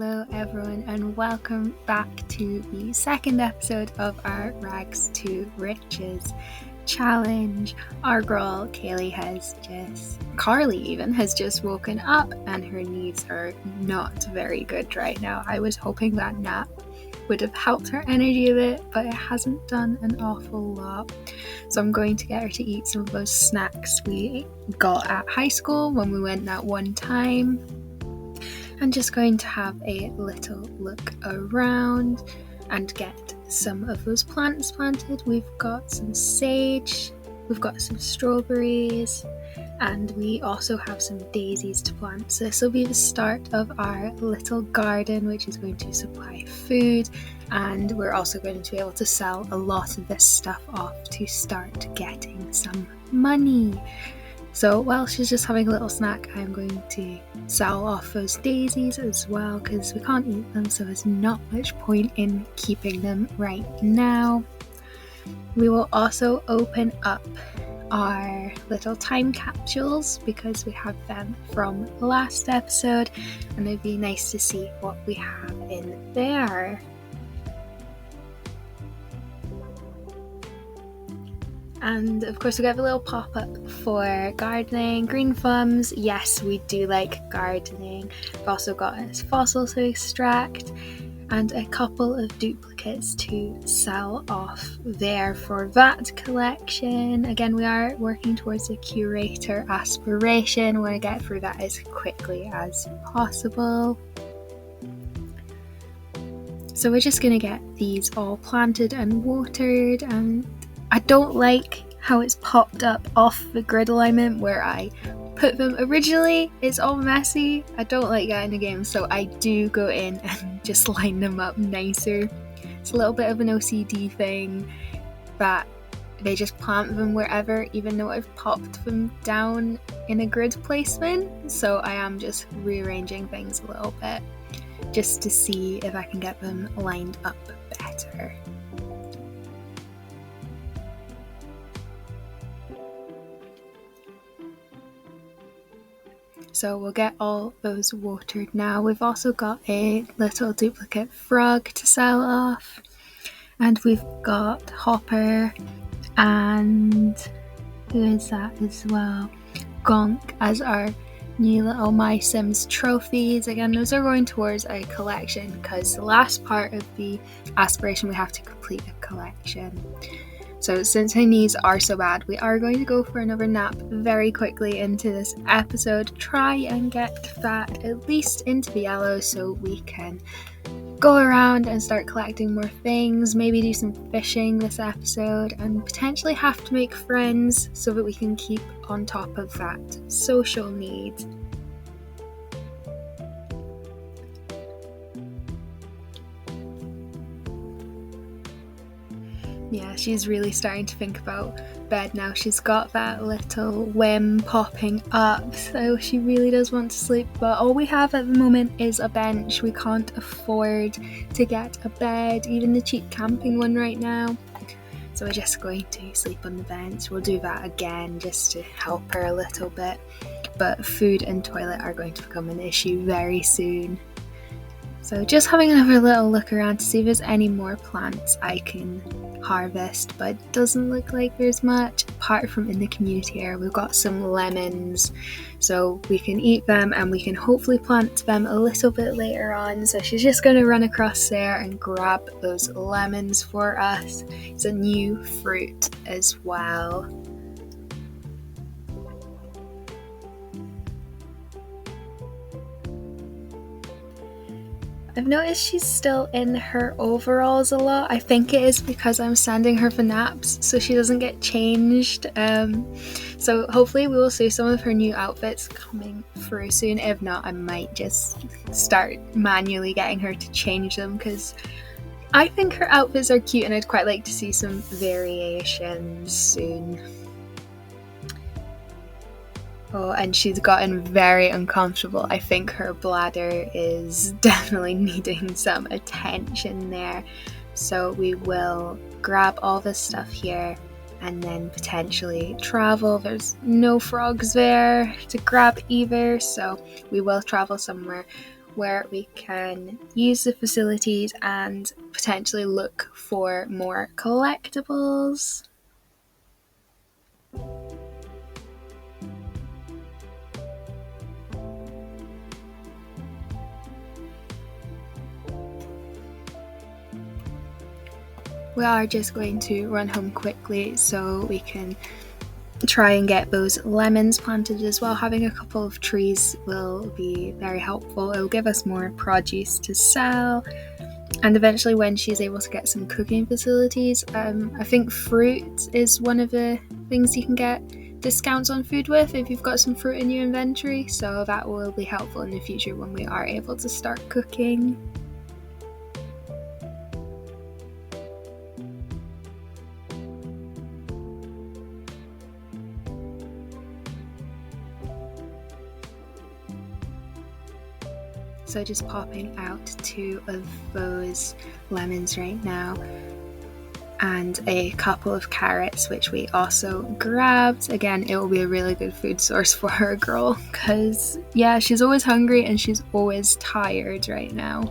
Hello everyone and welcome back to the second episode of our Rags to Riches challenge. Our girl Carly has just woken up and her knees are not very good right now. I was hoping that nap would have helped her energy a bit, but it hasn't done an awful lot. So I'm going to get her to eat some of those snacks we got at high school when we went that one time. I'm just going to have a little look around and get some of those plants planted. We've got some sage, we've got some strawberries, and we also have some daisies to plant. So this will be the start of our little garden, which is going to supply food, and we're also going to be able to sell a lot of this stuff off to start getting some money. So while she's just having a little snack, I'm going to sell off those daisies as well because we can't eat them, so there's not much point in keeping them right now. We will also open up our little time capsules because we have them from last episode and it'd be nice to see what we have in there. And of course we have a little pop-up for gardening. Green thumbs, yes, we do like gardening. We've also got a fossil to extract and a couple of duplicates to sell off there for that collection. Again, we are working towards a curator aspiration. We want to get through that as quickly as possible. So we're just going to get these all planted and watered, and I don't like how it's popped up off the grid alignment where I put them originally. It's all messy. I don't like that in the game, so I do go in and just line them up nicer. It's a little bit of an OCD thing that they just plant them wherever, even though I've popped them down in a grid placement. So I am just rearranging things a little bit just to see if I can get them lined up better. So we'll get all those watered now. We've also got a little duplicate frog to sell off. And we've got Hopper and who is that as well? Gonk as our new little My Sims trophies. Again, those are going towards a collection because the last part of the aspiration we have to complete a collection. So since her knees are so bad, we are going to go for another nap very quickly into this episode. Try and get that at least into the yellow so we can go around and start collecting more things, maybe do some fishing this episode, and potentially have to make friends so that we can keep on top of that social need. Yeah, she's really starting to think about bed now. She's got that little whim popping up, so she really does want to sleep, but all we have at the moment is a bench. We can't afford to get a bed, even the cheap camping one right now. So we're just going to sleep on the bench. We'll do that again just to help her a little bit, but food and toilet are going to become an issue very soon. So just having another little look around to see if there's any more plants I can harvest, but it doesn't look like there's much apart from in the community area. We've got some lemons, so we can eat them and we can hopefully plant them a little bit later on. So she's just going to run across there and grab those lemons for us. It's a new fruit as well. I've noticed she's still in her overalls a lot. I think it is because I'm sending her for naps so she doesn't get changed. So hopefully we will see some of her new outfits coming through soon. If not, I might just start manually getting her to change them because I think her outfits are cute and I'd quite like to see some variations soon. Oh, and she's gotten very uncomfortable. I think her bladder is definitely needing some attention there. So we will grab all this stuff here and then potentially travel. There's no frogs there to grab either, so we will travel somewhere where we can use the facilities and potentially look for more collectibles. We are just going to run home quickly so we can try and get those lemons planted as well. Having a couple of trees will be very helpful. It will give us more produce to sell, and eventually when she's able to get some cooking facilities, I think fruit is one of the things you can get discounts on food with if you've got some fruit in your inventory, so that will be helpful in the future when we are able to start cooking. So just popping out 2 of those lemons right now, and a couple of carrots, which we also grabbed. Again, it will be a really good food source for her girl, because yeah, she's always hungry and she's always tired right now.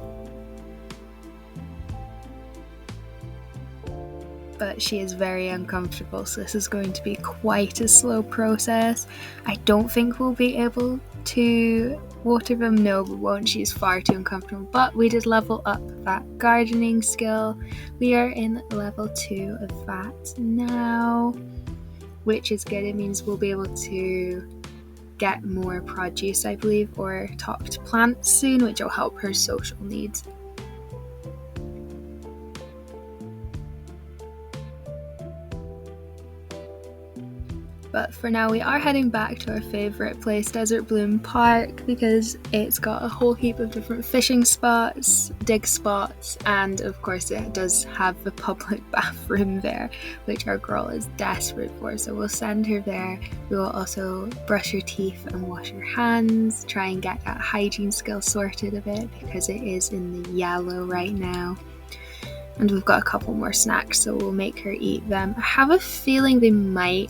But she is very uncomfortable, so this is going to be quite a slow process. I don't think we'll be able to water them, no we won't, she's far too uncomfortable, but we did level up that gardening skill. We are in level 2 of that now, which is good. It means we'll be able to get more produce, I believe, or topped plants soon, which will help her social needs. But for now, we are heading back to our favourite place, Desert Bloom Park, because it's got a whole heap of different fishing spots, dig spots, and of course it does have a public bathroom there, which our girl is desperate for, so we'll send her there. We will also brush her teeth and wash her hands, try and get that hygiene skill sorted a bit, because it is in the yellow right now. And we've got a couple more snacks, so we'll make her eat them. I have a feeling they might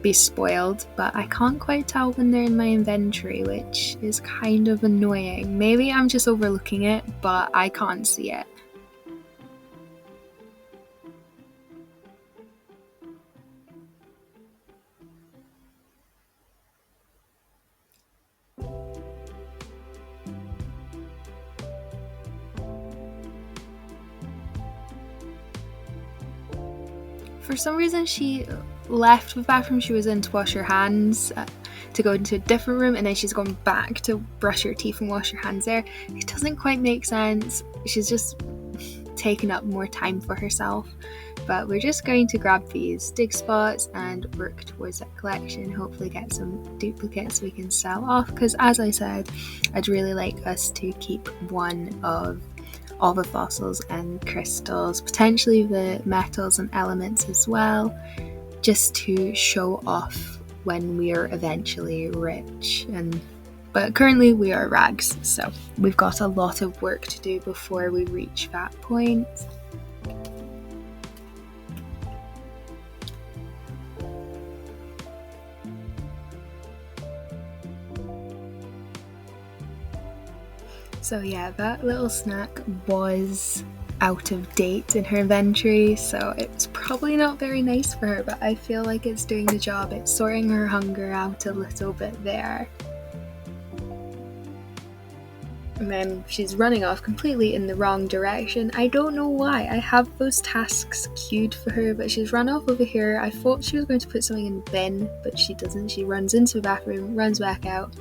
be spoiled, but I can't quite tell when they're in my inventory, which is kind of annoying. Maybe I'm just overlooking it, but I can't see it. For some reason she left the bathroom she was in to wash her hands, to go into a different room, and then she's gone back to brush her teeth and wash her hands there. It doesn't quite make sense. She's just taken up more time for herself. But we're just going to grab these dig spots and work towards that collection, hopefully get some duplicates we can sell off, because as I said, I'd really like us to keep one of all the fossils and crystals, potentially the metals and elements as well, just to show off when we're eventually rich. But currently we are rags, so we've got a lot of work to do before we reach that point. So yeah, that little snack was out of date in her inventory, so it's probably not very nice for her, but I feel like it's doing the job. It's sorting her hunger out a little bit there. And then she's running off completely in the wrong direction. I don't know why. I have those tasks queued for her, but she's run off over here. I thought she was going to put something in the bin, but she doesn't. She runs into the bathroom, runs back out,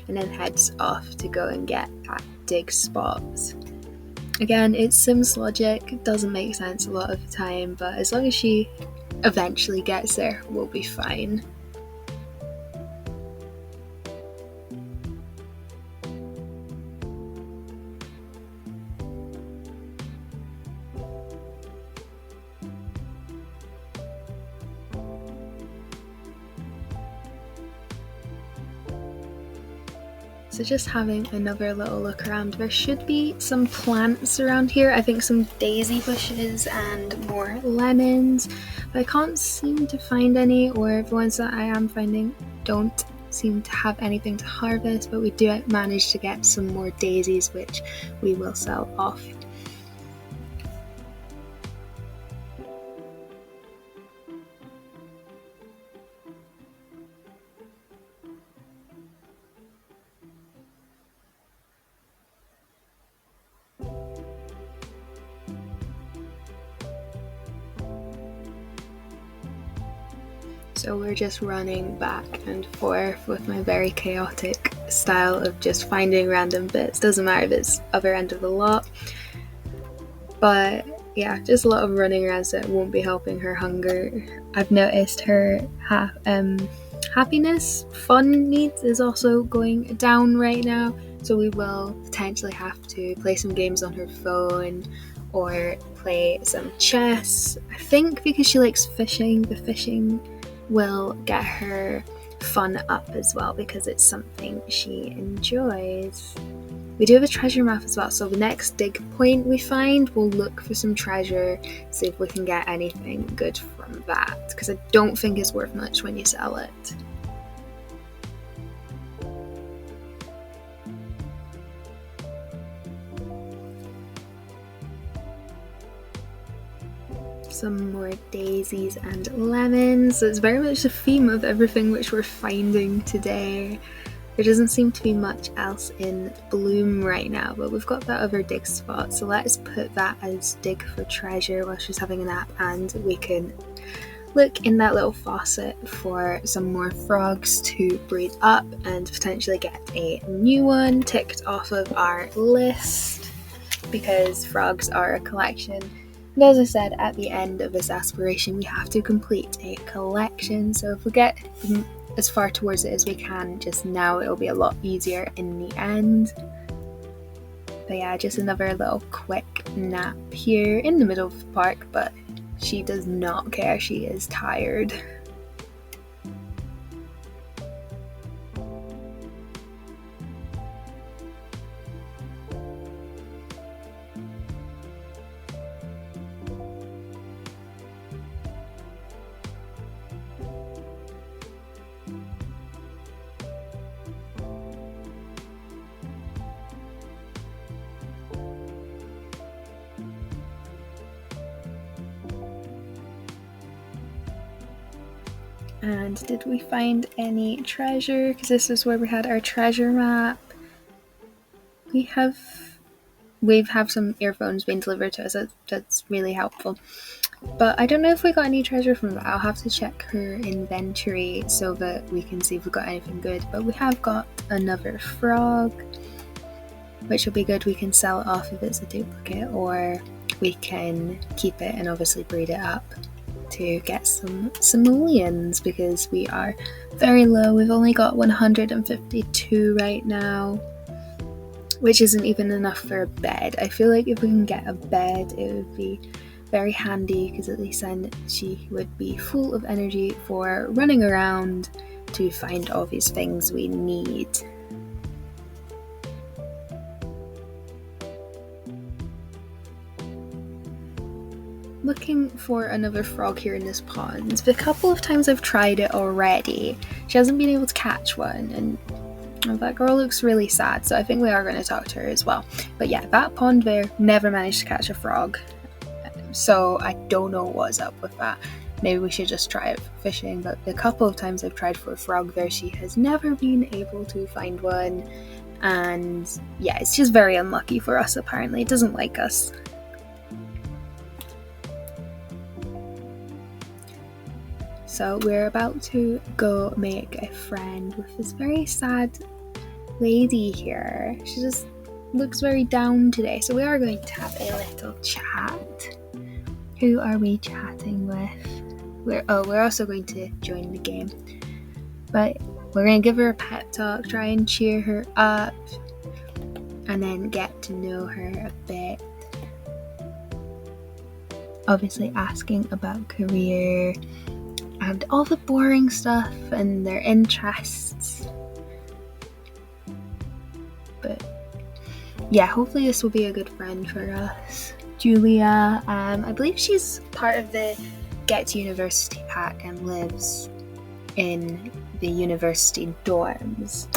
and then heads off to go and get that dig spot. Again, it's Sims logic. It doesn't make sense a lot of the time, but as long as she eventually gets there, we'll be fine. So just having another little look around. There should be some plants around here. I think some daisy bushes and more lemons, but I can't seem to find any, or the ones that I am finding don't seem to have anything to harvest, but we do manage to get some more daisies, which we will sell off. So we're just running back and forth with my very chaotic style of just finding random bits. Doesn't matter if it's other end of the lot. But yeah, just a lot of running around, so it won't be helping her hunger. I've noticed her happiness, fun needs is also going down right now. So we will potentially have to play some games on her phone or play some chess. I think because she likes fishing, the fishing will get her fun up as well because it's something she enjoys. We do have a treasure map as well, so the next dig point we find, we'll look for some treasure, see if we can get anything good from that, because I don't think it's worth much when you sell it. Some more daisies and lemons. So it's very much the theme of everything which we're finding today. There doesn't seem to be much else in bloom right now, but we've got that other dig spot, so let's put that as dig for treasure while she's having a nap, and we can look in that little faucet for some more frogs to breed up and potentially get a new one ticked off of our list, because frogs are a collection. And as I said, at the end of this aspiration, we have to complete a collection. So if we get as far towards it as we can just now, it'll be a lot easier in the end. But yeah, just another little quick nap here in the middle of the park, but she does not care. She is tired. And did we find any treasure? Because this is where we had our treasure map. We have some earphones being delivered to us. That's really helpful. But I don't know if we got any treasure from that. I'll have to check her inventory so that we can see if we got anything good. But we have got another frog, which will be good. We can sell it off if it's a duplicate, or we can keep it and obviously breed it up to get some simoleons, because we are very low. We've only got 152 right now, which isn't even enough for a bed. I feel like if we can get a bed, it would be very handy, because at least then she would be full of energy for running around to find all these things we need. Looking for another frog here in this pond. The couple of times I've tried it already, she hasn't been able to catch one, and that girl looks really sad, so I think we are going to talk to her as well. But yeah, that pond there never managed to catch a frog, so I don't know what's up with that. Maybe we should just try it fishing, but the couple of times I've tried for a frog there, she has never been able to find one, and yeah, it's just very unlucky for us. Apparently it doesn't like us. So we're about to go make a friend with this very sad lady here. She just looks very down today. So we are going to have a little chat. Who are we chatting with? We're also going to join the game. But we're going to give her a pep talk, try and cheer her up, and then get to know her a bit. Obviously asking about career and all the boring stuff and their interests. But yeah, hopefully this will be a good friend for us. Julia, I believe she's part of the Get to University pack and lives in the university dorms.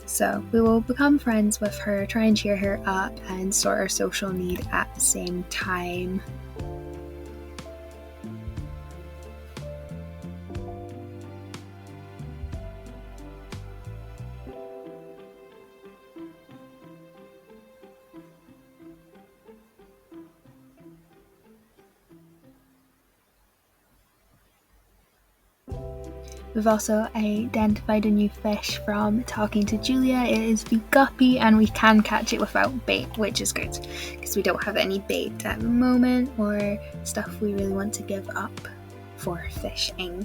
So we will become friends with her, try and cheer her up and sort our social need at the same time. We've also identified a new fish from talking to Julia. It is the guppy, and we can catch it without bait, which is good because we don't have any bait at the moment or stuff we really want to give up for fishing.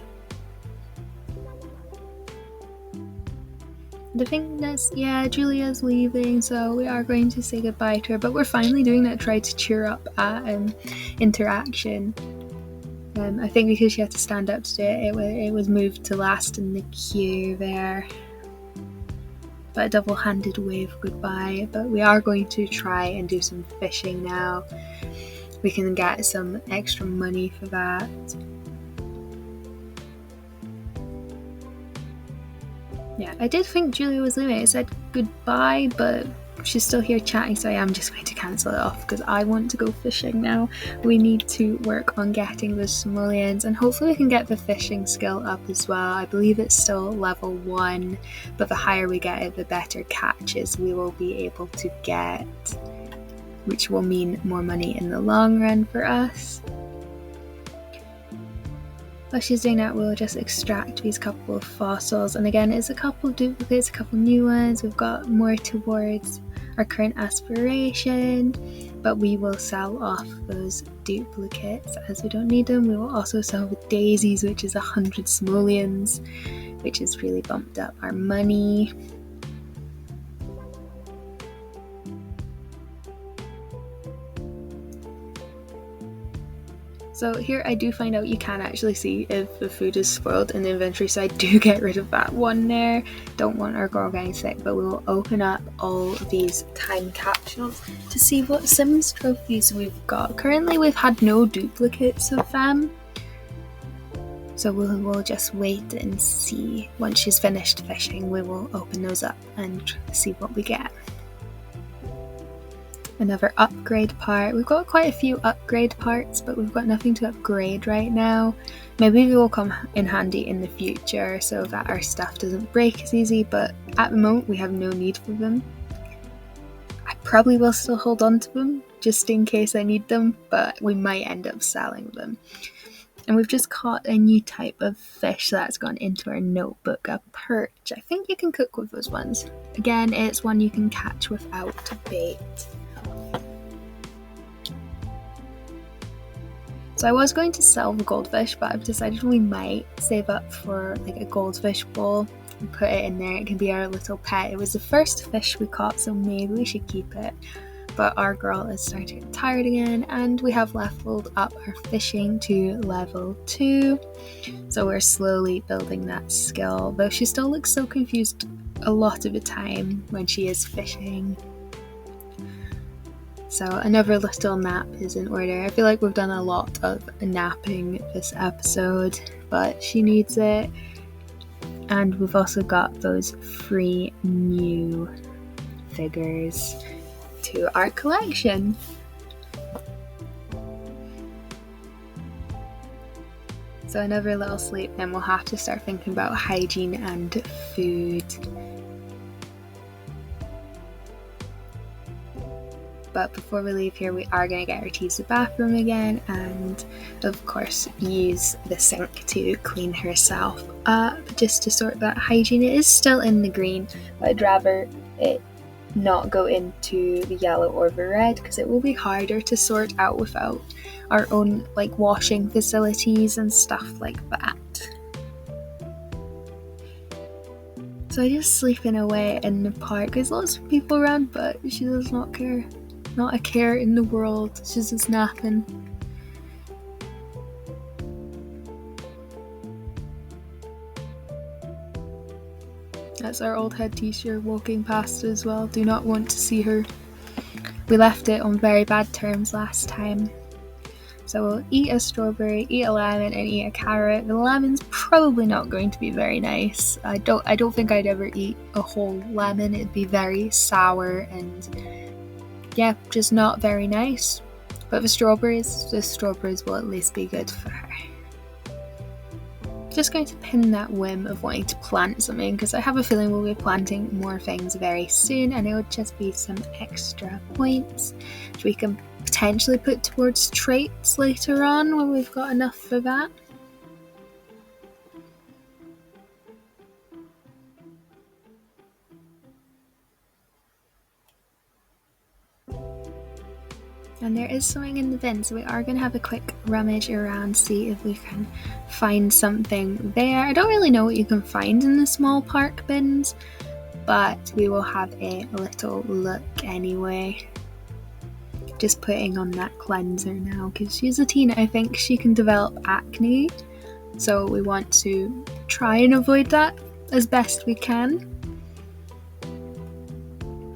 The thing is, Julia's leaving, so we are going to say goodbye to her, but we're finally doing that, try to cheer up at interaction. I think because she had to stand up to do it, it was moved to last in the queue there. But a double-handed wave goodbye. But we are going to try and do some fishing now. We can get some extra money for that. Yeah, I did think Julia was leaving. It said goodbye, but she's still here chatting, so I am just going to cancel it off because I want to go fishing now. We need to work on getting those simoleons, and hopefully we can get the fishing skill up as well. I believe it's still level 1, but the higher we get it, the better catches we will be able to get, which will mean more money in the long run for us. While she's doing that, we'll just extract these couple of fossils, and again it's a couple duplicates, a couple new ones. We've got more towards our current aspiration, but we will sell off those duplicates as we don't need them. We will also sell the daisies, which is 100 simoleons, which has really bumped up our money. So here I do find out you can actually see if the food is spoiled in the inventory, so I do get rid of that one there. Don't want our girl getting sick, but we will open up all these time capsules to see what Sims trophies we've got. Currently we've had no duplicates of them, so we'll just wait and see. Once she's finished fishing, we will open those up and see what we get. Another upgrade part. We've got quite a few upgrade parts, but we've got nothing to upgrade right now. Maybe they will come in handy in the future so that our stuff doesn't break as easy, but at the moment we have no need for them. I probably will still hold on to them just in case I need them, but we might end up selling them. And we've just caught a new type of fish that's gone into our notebook, a perch. I think you can cook with those ones. Again, it's one you can catch without bait. So I was going to sell the goldfish, but I've decided we might save up for like a goldfish bowl and put it in there. It can be our little pet. It was the first fish we caught, so maybe we should keep it. But our girl is starting to get tired again, and we have leveled up our fishing to level 2. So we're slowly building that skill, though she still looks so confused a lot of the time when she is fishing. So another little nap is in order. I feel like we've done a lot of napping this episode, but she needs it. And we've also got those free new figures to our collection. So another little sleep, then we'll have to start thinking about hygiene and food. But before we leave here, we are going to get her to use the bathroom again, and of course use the sink to clean herself up, just to sort that hygiene. It is still in the green, but I'd rather it not go into the yellow or the red, because it will be harder to sort out without our own like washing facilities and stuff like that. So I just sleeping away in the park. There's lots of people around, but she does not care. Not a care in the world. She's just napping. That's our old head teacher walking past as well. Do not want to see her. We left it on very bad terms last time. So we'll eat a strawberry, eat a lemon, and eat a carrot. The lemon's probably not going to be very nice. I don't think I'd ever eat a whole lemon. It'd be very sour and yeah, just not very nice. But the strawberries will at least be good for her. Just going to pin that whim of wanting to plant something, because I have a feeling we'll be planting more things very soon, and it would just be some extra points which we can potentially put towards traits later on when we've got enough for that. And there is something in the bin, so we are going to have a quick rummage around, see if we can find something there. I don't really know what you can find in the small park bins, but we will have a little look anyway. Just putting on that cleanser now, because she's a teen. I think she can develop acne, so we want to try and avoid that as best we can.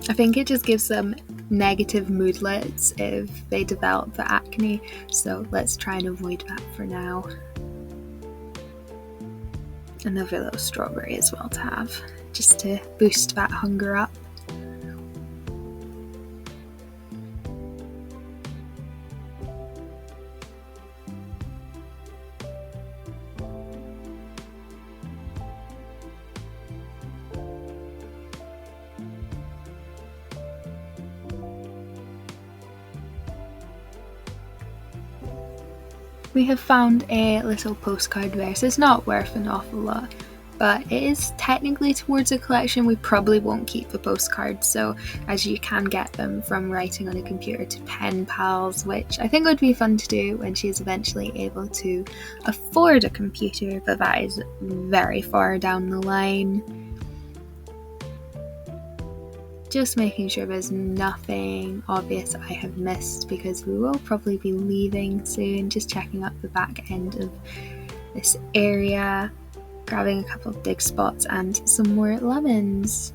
I think it just gives them negative moodlets if they develop the acne, so let's try and avoid that for now. Another little strawberry as well to have, just to boost that hunger up. We have found a little postcard there, so it's not worth an awful lot, but it is technically towards a collection. We probably won't keep the postcards, so as you can get them from writing on a computer to pen pals, which I think would be fun to do when she is eventually able to afford a computer, but that is very far down the line. Just making sure there's nothing obvious I have missed, because we will probably be leaving soon. Just checking up the back end of this area, grabbing a couple of big spots and some more lemons.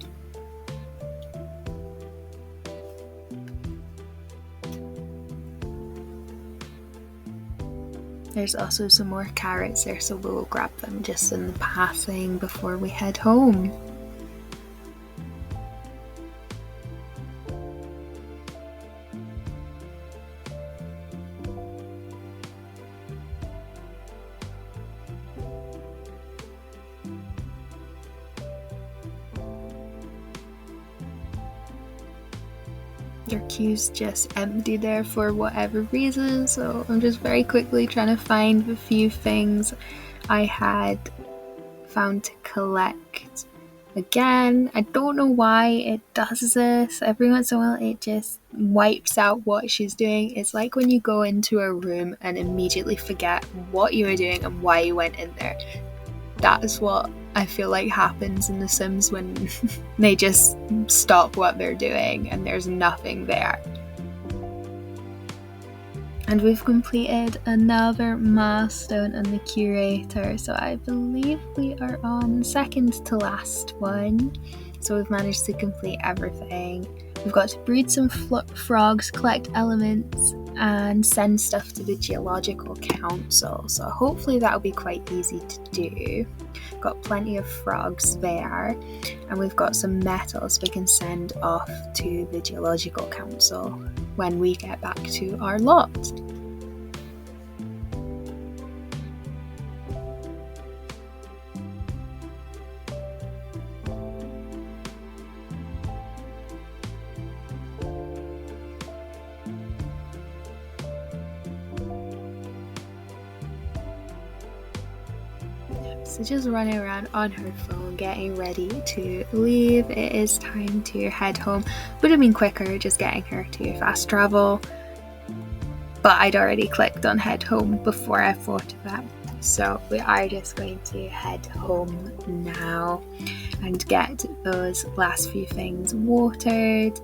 There's also some more carrots there, so we'll grab them just in the passing before we head home. Your queue's just empty there for whatever reason, so I'm just very quickly trying to find the few things I had found to collect. Again, I don't know why it does this. Every once in a while it just wipes out what she's doing. It's like when you go into a room and immediately forget what you were doing and why you went in there. That is what I feel like happens in The Sims when they just stop what they're doing and there's nothing there. And we've completed another milestone on the curator, so I believe we are on second to last one. So we've managed to complete everything. We've got to breed some frogs, collect elements, and send stuff to the Geological Council. So hopefully that'll be quite easy to do. Got plenty of frogs there, and we've got some metals we can send off to the Geological Council when we get back to our lot. So just running around on her phone getting ready to leave. It is time to head home. Would have been quicker just getting her to fast travel, but I'd already clicked on head home before I thought of that. So we are just going to head home now and get those last few things watered,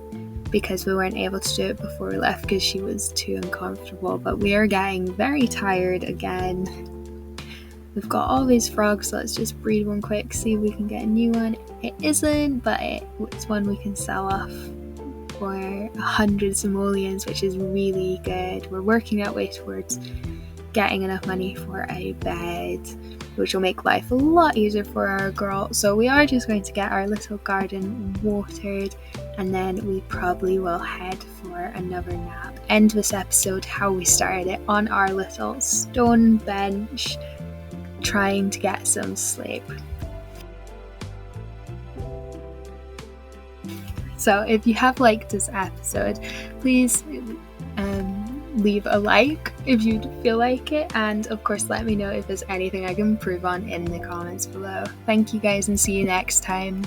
because we weren't able to do it before we left because she was too uncomfortable. But we are getting very tired again. We've got all these frogs, so let's just breed one quick, see if we can get a new one. It isn't, but it's one we can sell off for 100 simoleons, which is really good. We're working our way towards getting enough money for a bed, which will make life a lot easier for our girl. So we are just going to get our little garden watered, and then we probably will head for another nap. End this episode how we started it, on our little stone bench, trying to get some sleep. So if you have liked this episode, please leave a like if you feel like it, and of course let me know if there's anything I can improve on in the comments below. Thank you guys, and see you next time.